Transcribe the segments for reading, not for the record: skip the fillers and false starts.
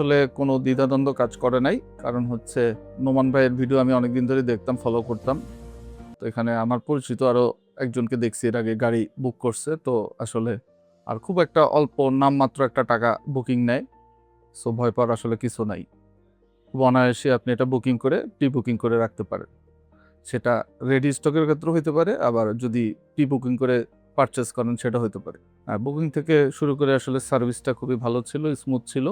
আসলে কোনো দ্বিধাদ্বন্দ্ব কাজ করে নাই। কারণ হচ্ছে নোমান ভাইয়ের ভিডিও আমি অনেকদিন ধরে দেখতাম, ফলো করতাম। তো এখানে আমার পরিচিত আরো একজনকে দেখছি এর আগে গাড়ি বুক করছে। তো আসলে আর খুব একটা অল্প নামমাত্র একটা টাকা বুকিং নেয়। সো ভয় পাওয়ার আসলে কিছু নাই। খুব অনায়াসে আপনি এটা বুকিং করে প্রি বুকিং করে রাখতে পারেন। সেটা রেডি স্টকের ক্ষেত্রেও হইতে পারে, আবার যদি প্রি বুকিং করে পারচেজ করেন সেটা হইতে পারে। বুকিং থেকে শুরু করে আসলে সার্ভিসটা খুবই ভালো ছিল, স্মুথ ছিল।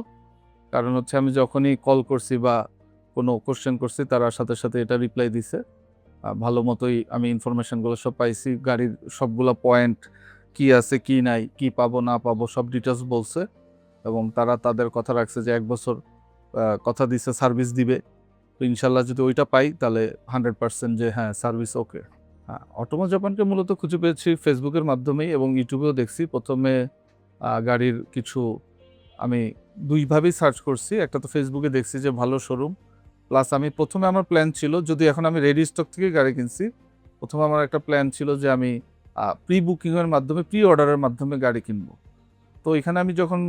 কারণ হচ্ছে আমি যখনই কল করছি বা কোনো কোশ্চেন করছি তারা সাথে সাথে এটা রিপ্লাই দিছে। ভালো মতোই আমি ইনফরমেশনগুলো সব পাইছি। গাড়ির সবগুলা পয়েন্ট কি আছে, কি নাই, কি পাবো না পাবো সব ডিটেইলস বলছে এবং তারা তাদের কথা রাখছে যে ১ বছর কথা দিছে সার্ভিস দিবে। তো ইনশাআল্লাহ যদি ওইটা পাই তাহলে 100% যে হ্যাঁ, সার্ভিস ওকে। অটোমো জাপানকে মূলত খুঁজে পেয়েছি ফেসবুকের মাধ্যমেই এবং ইউটিউবেও দেখছি। ১ম এ গাড়ির কিছু আমি ২ ভাবেই সার্চ করছি। একটা তো ফেসবুকে দেখছি যে ভালো শোরুম। প্লাস আমি ১ম এ আমার প্ল্যান ছিল, যদি এখন আমি রেডি স্টক থেকে গাড়ি কিনছি। ১ম এ আমার একটা প্ল্যান ছিল যে আমি প্রি বুকিং এর মাধ্যমে, প্রি অর্ডারের মাধ্যমে গাড়ি কিনবো। তো এখানে আমি যখন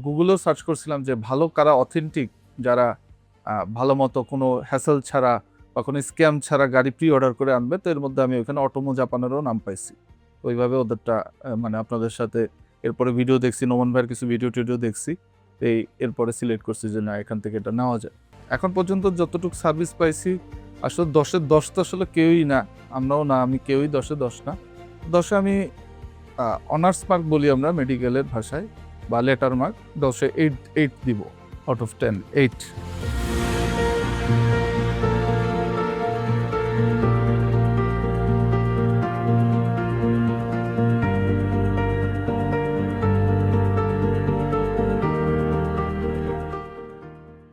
গুগলেও সার্চ করছিলাম যে ভালো কারা অথেন্টিক, যারা ভালো মতো কোনো হ্যাসেল ছাড়া বা কোনো স্ক্যাম ছাড়া গাড়ি প্রি অর্ডার করে আনবে, তো এর মধ্যে আমি ওখানে অটোমো জাপানেরও নাম পাইছি। তো ওইভাবে ওদেরটা মানে আপনাদের সাথে এরপরে ভিডিও দেখছি, নোমান ভাইয়ের কিছু ভিডিও দেখছি। এরপরে সিলেক্ট করছি যে না, এখান থেকে এটা নেওয়া যায়। এখন পর্যন্ত যতটুকু সার্ভিস পাইছি আসলে ১০ এর ১০ তো আসলে কেউই না, আমরাও না, আমি কেউই ১০ এ ১০ না। ১০ এ আমি অনার্স মার্ক বলি আমরা মেডিকেলের ভাষায়, বা লেটার মার্ক ১০ এ 8 দিব, আউট অফ 10 8।